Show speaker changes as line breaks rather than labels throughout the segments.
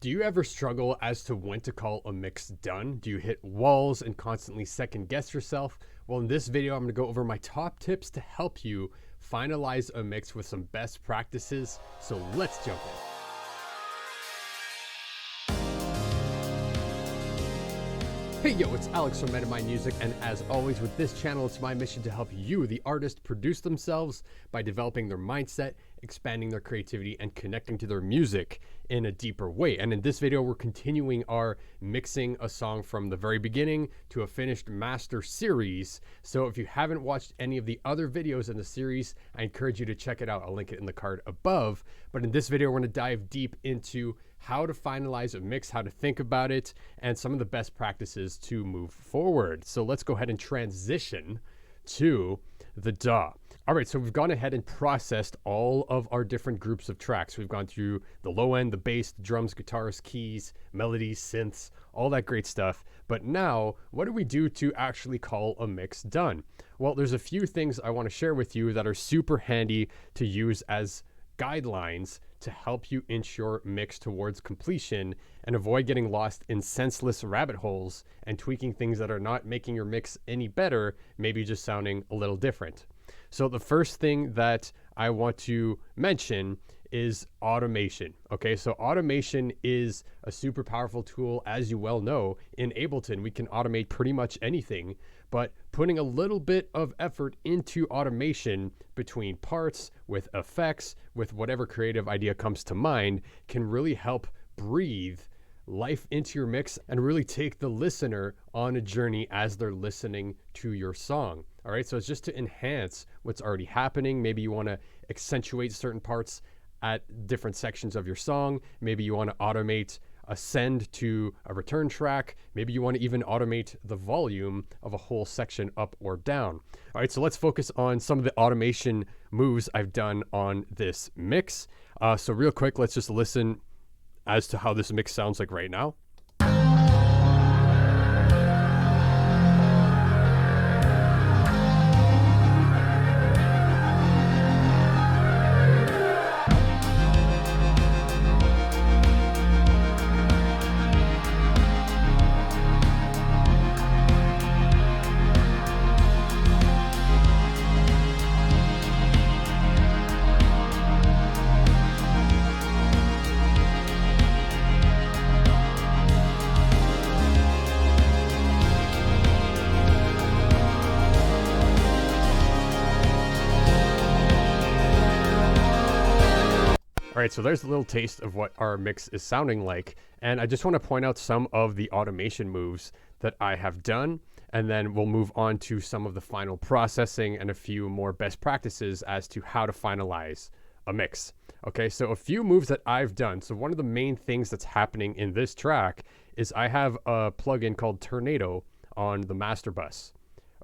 Do you ever struggle as to when to call a mix done? Do you hit walls and constantly second guess yourself? Well, in this video, I'm going to go over my top tips to help you finalize a mix with some best practices. So let's jump in. Hey yo, it's Alex from Metamind Music, and as always with this channel, it's my mission to help you, the artist, produce themselves by developing their mindset, expanding their creativity, and connecting to their music in a deeper way. And in this video, we're continuing our mixing a song from the very beginning to a finished master series. So if you haven't watched any of the other videos in the series, I encourage you to check it out. I'll link it in the card above. But in this video, we're going to dive deep into how to finalize a mix, how to think about it, and some of the best practices to move forward. So let's go ahead and transition to the DAW. All right, so we've gone ahead and processed all of our different groups of tracks. We've gone through the low end, the bass, the drums, guitars, keys, melodies, synths, all that great stuff. But now, what do we do to actually call a mix done? Well, there's a few things I want to share with you that are super handy to use as guidelines to help you inch your mix towards completion and avoid getting lost in senseless rabbit holes and tweaking things that are not making your mix any better, maybe just sounding a little different. So the first thing that I want to mention is automation. Okay, so automation is a super powerful tool, as you well know. In Ableton, we can automate pretty much anything, but putting a little bit of effort into automation between parts, with effects, with whatever creative idea comes to mind, can really help breathe life into your mix and really take the listener on a journey as they're listening to your song. All right, so it's just to enhance what's already happening. Maybe you want to accentuate certain parts at different sections of your song. Maybe you want to automate a send to a return track. Maybe you want to even automate the volume of a whole section up or down. All right, so let's focus on some of the automation moves I've done on this mix. So real quick, let's just listen as to how this mix sounds like right now. All right, so there's a little taste of what our mix is sounding like. And I just want to point out some of the automation moves that I have done, and then we'll move on to some of the final processing and a few more best practices as to how to finalize a mix. Okay, so a few moves that I've done. So one of the main things that's happening in this track is I have a plugin called Tornado on the master bus.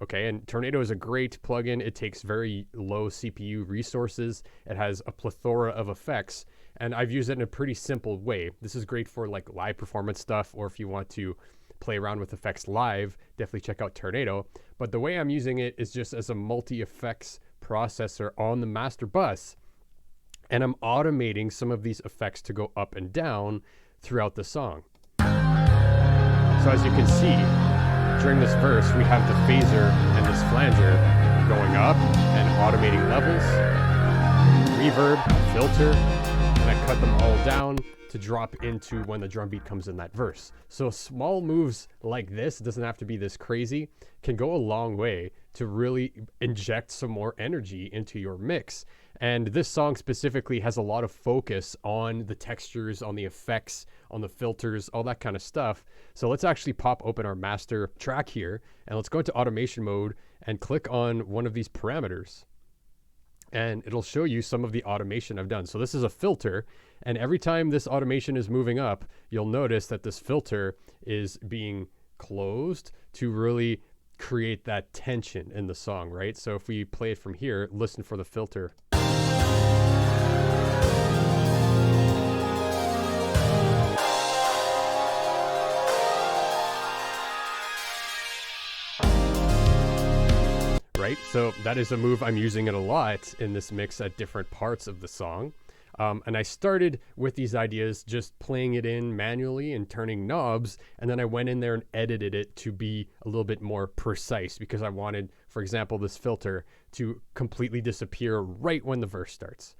Okay, and Tornado is a great plugin. It takes very low CPU resources. It has a plethora of effects, and I've used it in a pretty simple way. This is great for like live performance stuff, or if you want to play around with effects live, definitely check out Tornado. But the way I'm using it is just as a multi-effects processor on the master bus, and I'm automating some of these effects to go up and down throughout the song. So as you can see, during this verse, we have the phaser and this flanger going up and automating levels, reverb, filter, and I cut them all down to drop into when the drum beat comes in that verse. So small moves like this, it doesn't have to be this crazy, can go a long way to really inject some more energy into your mix. And this song specifically has a lot of focus on the textures, on the effects, on the filters, all that kind of stuff. So let's actually pop open our master track here, and let's go into automation mode and click on one of these parameters. And it'll show you some of the automation I've done. So this is a filter, and every time this automation is moving up, you'll notice that this filter is being closed to really create that tension in the song, right? So if we play it from here, listen for the filter. right? So that is a move I'm using it a lot in this mix at different parts of the song. And I started with these ideas just playing it in manually and turning knobs. And then I went in there and edited it to be a little bit more precise because I wanted, for example, this filter to completely disappear right when the verse starts.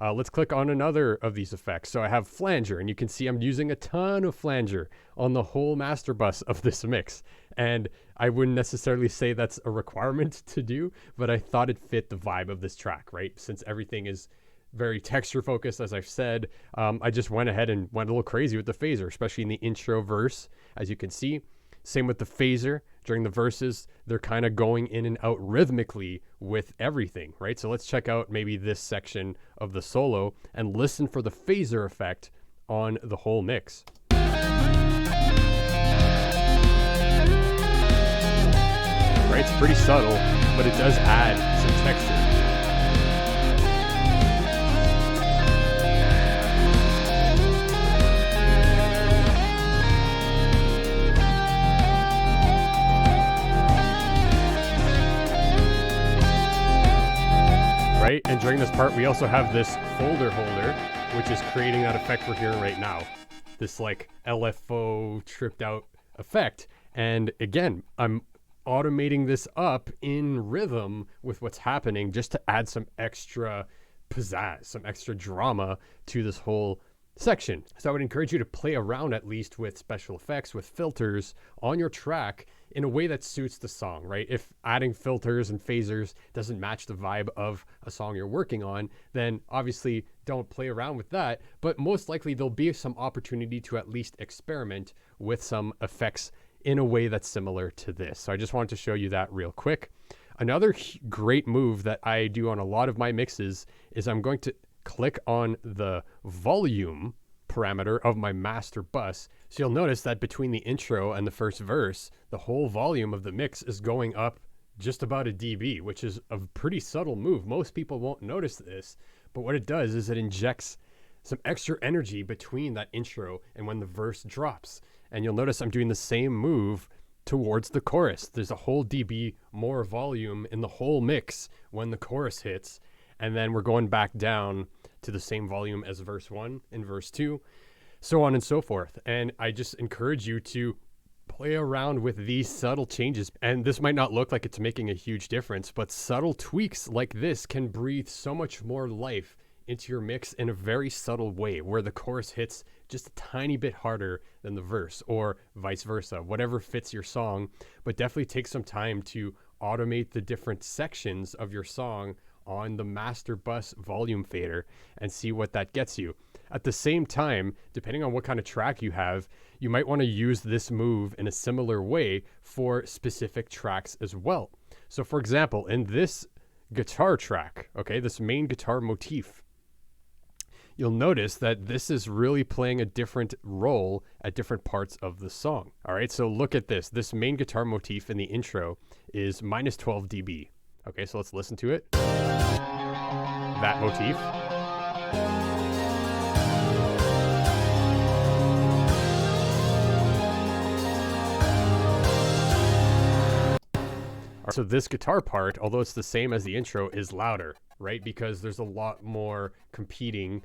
Let's click on another of these effects. So I have flanger, and you can see I'm using a ton of flanger on the whole master bus of this mix. And I wouldn't necessarily say that's a requirement to do, but I thought it fit the vibe of this track, right? Since everything is very texture focused, as I've said, I just went ahead and went a little crazy with the phaser, especially in the intro verse, as you can see. Same with the phaser. During the verses, they're kind of going in and out rhythmically with everything, right? So let's check out maybe this section of the solo and listen for the phaser effect on the whole mix. Right? It's pretty subtle, but it does add some texture. Right? And during this part, we also have this folder holder, which is creating that effect we're hearing right now. This like LFO tripped out effect. And again, I'm automating this up in rhythm with what's happening just to add some extra pizzazz, some extra drama to this whole section. So I would encourage you to play around at least with special effects, with filters on your track in a way that suits the song, right? If adding filters and phasers doesn't match the vibe of a song you're working on, then obviously don't play around with that. But most likely there'll be some opportunity to at least experiment with some effects in a way that's similar to this. So I just wanted to show you that real quick. Another great move that I do on a lot of my mixes is I'm going to click on the volume parameter of my master bus. So you'll notice that between the intro and the first verse, the whole volume of the mix is going up just about a dB, which is a pretty subtle move. Most people won't notice this, but what it does is it injects some extra energy between that intro and when the verse drops. And you'll notice I'm doing the same move towards the chorus. There's a whole dB more volume in the whole mix when the chorus hits. And then we're going back down to the same volume as verse 1 and verse 2, so on and so forth. And I just encourage you to play around with these subtle changes. And this might not look like it's making a huge difference, but subtle tweaks like this can breathe so much more life into your mix in a very subtle way, where the chorus hits just a tiny bit harder than the verse, or vice versa, whatever fits your song. But definitely take some time to automate the different sections of your song on the master bus volume fader and see what that gets you. At the same time, depending on what kind of track you have, you might want to use this move in a similar way for specific tracks as well. So for example, in this guitar track, okay, this main guitar motif, you'll notice that this is really playing a different role at different parts of the song. All right, so look at this. This main guitar motif in the intro is minus 12 dB. Okay, so let's listen to it. That motif. So this guitar part, although it's the same as the intro, is louder, right? Because there's a lot more competing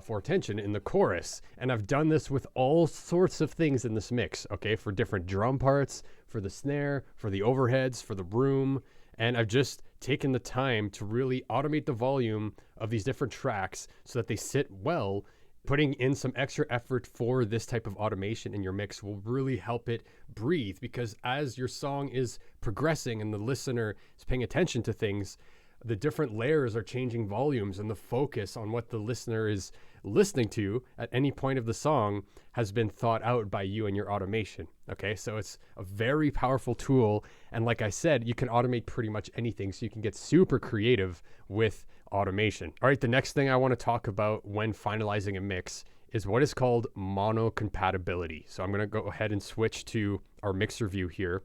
for attention in the chorus. And I've done this with all sorts of things in this mix, okay? For different drum parts, for the snare, for the overheads, for the room. And I've just taken the time to really automate the volume of these different tracks so that they sit well. Putting in some extra effort for this type of automation in your mix will really help it breathe, because as your song is progressing and the listener is paying attention to things, the different layers are changing volumes, and the focus on what the listener is listening to at any point of the song has been thought out by you and your automation. Okay, so it's a very powerful tool. And like I said, you can automate pretty much anything. So you can get super creative with automation. All right, the next thing I want to talk about when finalizing a mix is what is called mono compatibility. So I'm going to go ahead and switch to our mixer view here.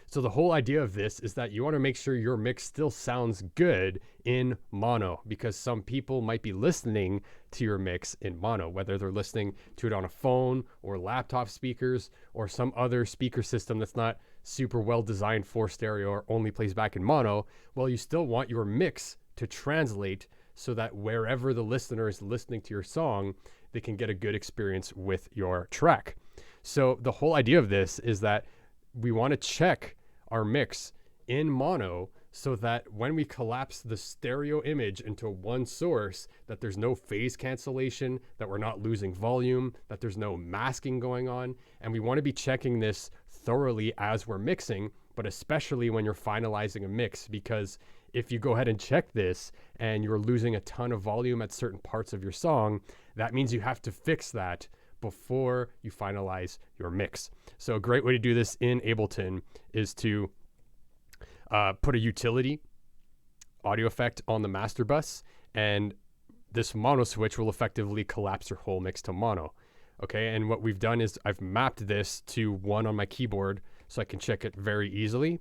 So the whole idea of this is that you want to make sure your mix still sounds good in mono, because some people might be listening to your mix in mono, whether they're listening to it on a phone or laptop speakers or some other speaker system that's not super well designed for stereo or only plays back in mono. Well, you still want your mix to translate so that wherever the listener is listening to your song, they can get a good experience with your track. So the whole idea of this is that we want to check our mix in mono so that when we collapse the stereo image into one source, that there's no phase cancellation, that we're not losing volume, that there's no masking going on. And we want to be checking this thoroughly as we're mixing, but especially when you're finalizing a mix, because if you go ahead and check this and you're losing a ton of volume at certain parts of your song, that means you have to fix that before you finalize your mix. So a great way to do this in Ableton is to put a utility audio effect on the master bus, and this mono switch will effectively collapse your whole mix to mono. Okay, and what we've done is I've mapped this to 1 on my keyboard so I can check it very easily.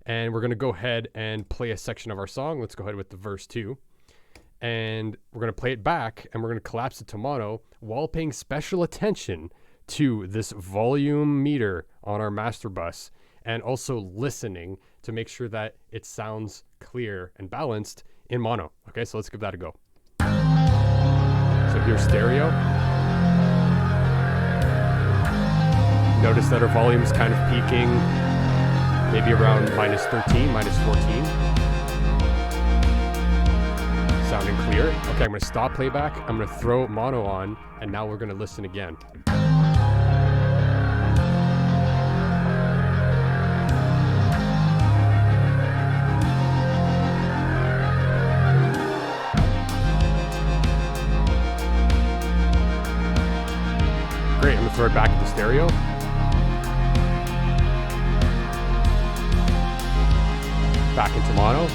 And we're going to go ahead and play a section of our song. Let's go ahead with the verse 2. And we're going to play it back, and we're going to collapse it to mono while paying special attention to this volume meter on our master bus, and also listening to make sure that it sounds clear and balanced in mono. Okay, so let's give that a go. So here's stereo. Notice that our volume is kind of peaking, maybe around minus 13, minus 14. Sounding clear. Okay, I'm going to stop playback. I'm going to throw mono on, and now we're going to listen again. Great, I'm going to throw it back into stereo. Back into mono.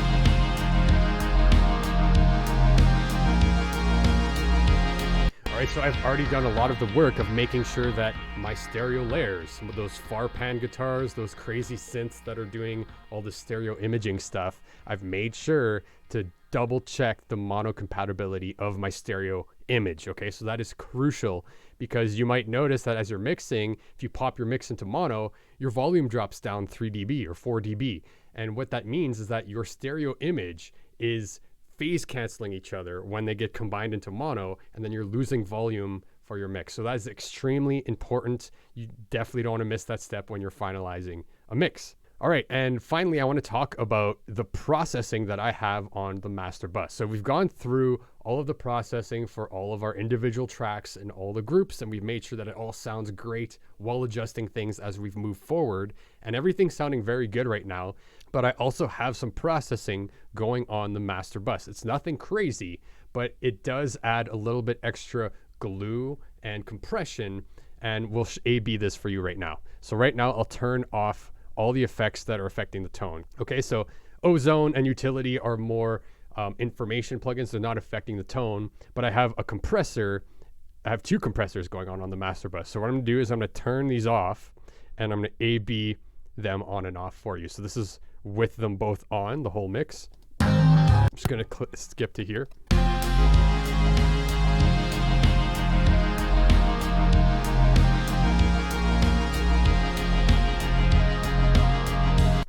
All right, so I've already done a lot of the work of making sure that my stereo layers, some of those far pan guitars, those crazy synths that are doing all the stereo imaging stuff, I've made sure to double check the mono compatibility of my stereo image. Okay, so that is crucial, because you might notice that as you're mixing, if you pop your mix into mono, your volume drops down 3 dB or 4 dB. And what that means is that your stereo image is phase canceling each other when they get combined into mono, and then you're losing volume for your mix. So that is extremely important. You definitely don't want to miss that step when you're finalizing a mix. All right, and finally, I want to talk about the processing that I have on the master bus. So we've gone through all of the processing for all of our individual tracks and all the groups, and we've made sure that it all sounds great while adjusting things as we've moved forward. And everything's sounding very good right now, but I also have some processing going on the master bus. It's nothing crazy, but it does add a little bit extra glue and compression, and we'll A/B this for you right now. So right now, I'll turn off all the effects that are affecting the tone. Okay, so Ozone and Utility are more information plugins. They're not affecting the tone, but I have a compressor. I have 2 compressors going on the master bus. So what I'm gonna do is I'm gonna turn these off, and I'm gonna A/B them on and off for you. So this is with them both on, the whole mix. I'm just gonna skip to here.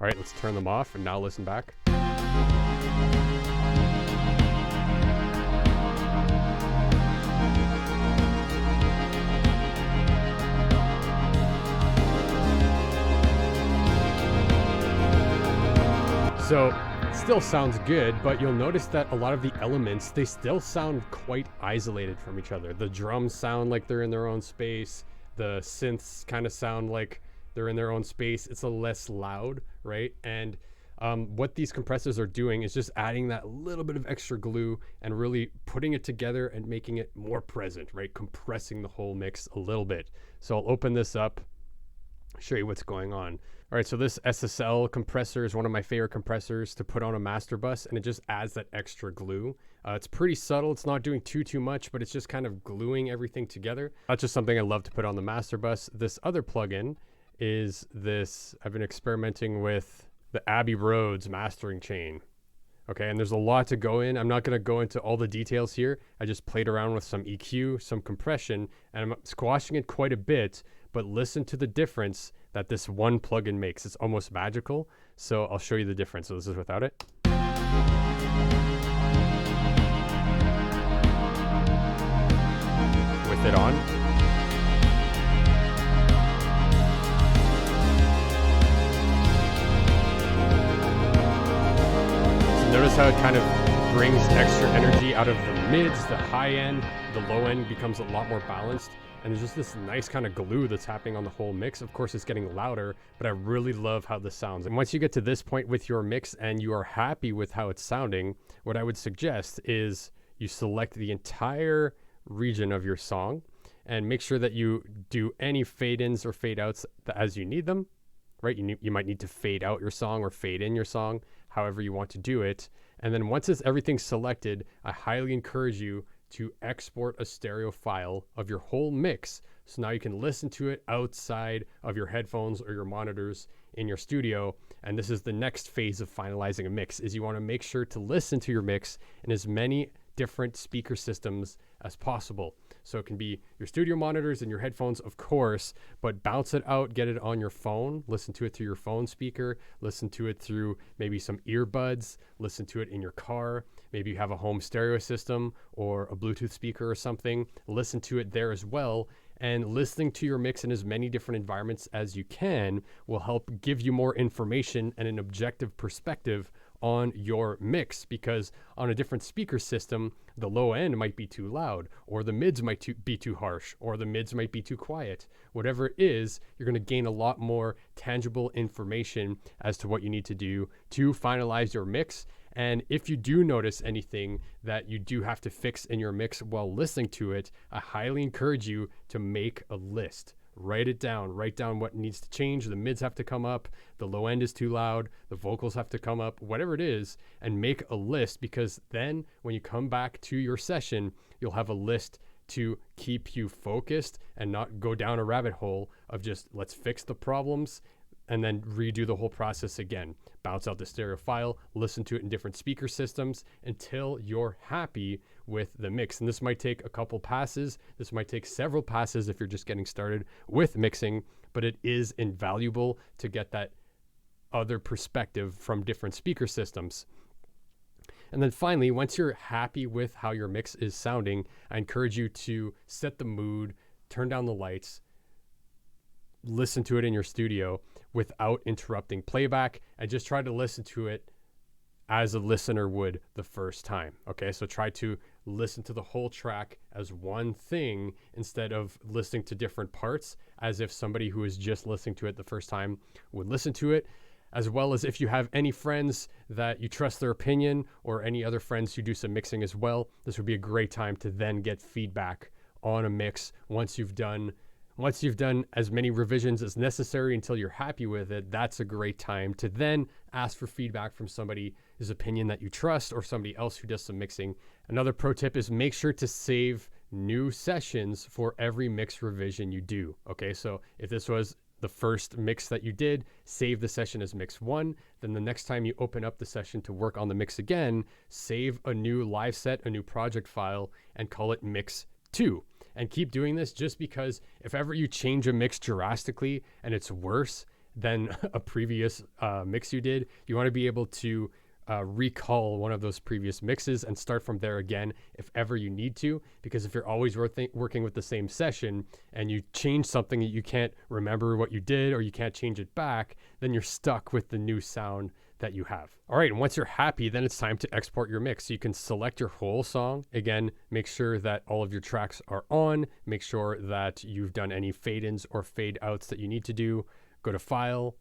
All right, let's turn them off and now listen back. So it still sounds good, but you'll notice that a lot of the elements, they still sound quite isolated from each other. The drums sound like they're in their own space. The synths kind of sound like they're in their own space. It's a less loud, right? And what these compressors are doing is just adding that little bit of extra glue and really putting it together and making it more present, right? Compressing the whole mix a little bit. So I'll open this up, show you what's going on. All right, so this SSL compressor is one of my favorite compressors to put on a master bus, and it just adds that extra glue. It's pretty subtle. It's not doing too much, but it's just kind of gluing everything together. That's just something I love to put on the master bus. This other plugin is this, I've been experimenting with the Abbey Roads mastering chain. Okay, and there's a lot to go in. I'm not gonna go into all the details here. I just played around with some EQ, some compression, and I'm squashing it quite a bit, but listen to the difference that this one plugin makes. It's almost magical. So I'll show you the difference. So this is without it. fit on. So notice how it kind of brings extra energy out of the mids, the high end, the low end becomes a lot more balanced. And there's just this nice kind of glue that's happening on the whole mix. Of course, it's getting louder, but I really love how this sounds. And once you get to this point with your mix and you are happy with how it's sounding, what I would suggest is you select the entire region of your song and make sure that you do any fade-ins or fade-outs as you need them, right? You might need to fade out your song or fade in your song, however you want to do it. And then once everything's selected, I highly encourage you to export a stereo file of your whole mix. So now you can listen to it outside of your headphones or your monitors in your studio. And this is the next phase of finalizing a mix, is you want to make sure to listen to your mix in as many different speaker systems as possible. So it can be your studio monitors and your headphones, of course, but bounce it out, get it on your phone, listen to it through your phone speaker, listen to it through maybe some earbuds, listen to it in your car. Maybe you have a home stereo system or a Bluetooth speaker or something, listen to it there as well. And listening to your mix in as many different environments as you can will help give you more information and an objective perspective on your mix, because on a different speaker system, the low end might be too loud, or the mids might be too harsh, or the mids might be too quiet. Whatever it is, you're going to gain a lot more tangible information as to what you need to do to finalize your mix. And if you do notice anything that you do have to fix in your mix while listening to it, I highly encourage you to make a list. Write it down. Write down what needs to change. The mids have to come up. The low end is too loud. The vocals have to come up. Whatever it is, and make a list, because then when you come back to your session, you'll have a list to keep you focused and not go down a rabbit hole of just let's fix the problems and then redo the whole process again. Bounce out the stereo file, listen to it in different speaker systems until you're happy with the mix. And this might take a couple passes. This might take several passes if you're just getting started with mixing, but it is invaluable to get that other perspective from different speaker systems. And then finally, once you're happy with how your mix is sounding, I encourage you to set the mood, turn down the lights, listen to it in your studio without interrupting playback, and just try to listen to it as a listener would the first time. Okay, so try to listen to the whole track as one thing instead of listening to different parts as if somebody who is just listening to it the first time would listen to it. As well as if you have any friends that you trust their opinion, or any other friends who do some mixing as well, this would be a great time to then get feedback on a mix once you've done as many revisions as necessary until you're happy with it. That's a great time to then ask for feedback from somebody's opinion that you trust, or somebody else who does some mixing. Another pro tip is make sure to save new sessions for every mix revision you do. Okay, so if this was the first mix that you did, save the session as mix 1. Then the next time you open up the session to work on the mix again, save a new live set, a new project file, and call it mix 2. And keep doing this, just because if ever you change a mix drastically and it's worse than a previous mix you did, you want to be able to recall one of those previous mixes and start from there again if ever you need to. Because if you're always working with the same session and you change something that you can't remember what you did, or you can't change it back, then you're stuck with the new sound that you have. All right, and once you're happy, then it's time to export your mix. So you can select your whole song. Again, make sure that all of your tracks are on. Make sure that you've done any fade-ins or fade-outs that you need to do. Go to File,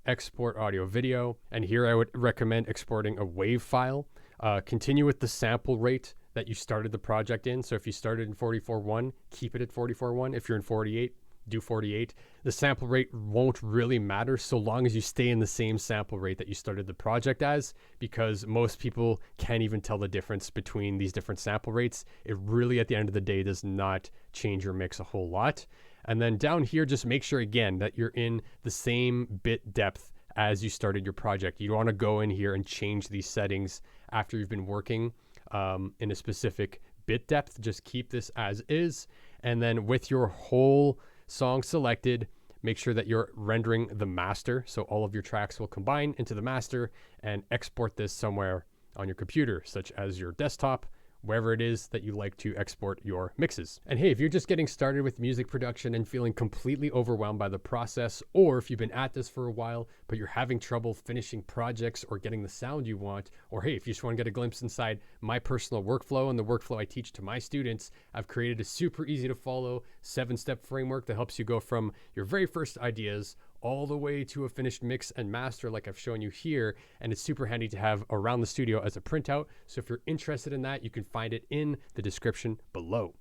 Export Audio Video, and here I would recommend exporting a WAV file. Continue with the sample rate that you started the project in. So if you started in 44.1, keep it at 44.1. If you're in 48, do 48. The sample rate won't really matter so long as you stay in the same sample rate that you started the project as, because most people can't even tell the difference between these different sample rates. It really, at the end of the day, does not change your mix a whole lot. And then down here, just make sure again that you're in the same bit depth as you started your project. You don't want to go in here and change these settings after you've been working in a specific bit depth. Just keep this as is. And then with your whole song selected, make sure that you're rendering the master. So all of your tracks will combine into the master, and export this somewhere on your computer, such as your desktop wherever it is that you like to export your mixes. And hey, if you're just getting started with music production and feeling completely overwhelmed by the process, or if you've been at this for a while, but you're having trouble finishing projects or getting the sound you want, or hey, if you just want to get a glimpse inside my personal workflow and the workflow I teach to my students, I've created a super easy to follow 7-step framework that helps you go from your very first ideas all the way to a finished mix and master like I've shown you here. And it's super handy to have around the studio as a printout. So if you're interested in that, you can find it in the description below.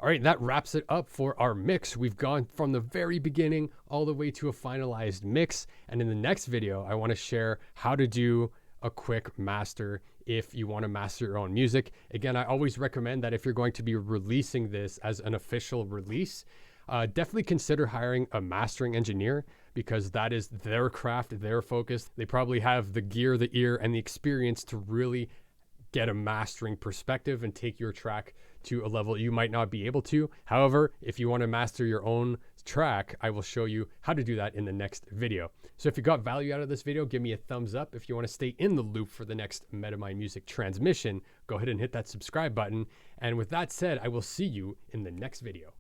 All right, that wraps it up for our mix. We've gone from the very beginning all the way to a finalized mix. And in the next video, I want to share how to do a quick master if you want to master your own music. Again, I always recommend that if you're going to be releasing this as an official release, definitely consider hiring a mastering engineer, because that is their craft, their focus. They probably have the gear, the ear, and the experience to really get a mastering perspective and take your track to a level you might not be able to. However, if you want to master your own track, I will show you how to do that in the next video. So if you got value out of this video, give me a thumbs up. If you want to stay in the loop for the next MetaMind Music transmission, go ahead and hit that subscribe button. And with that said, I will see you in the next video.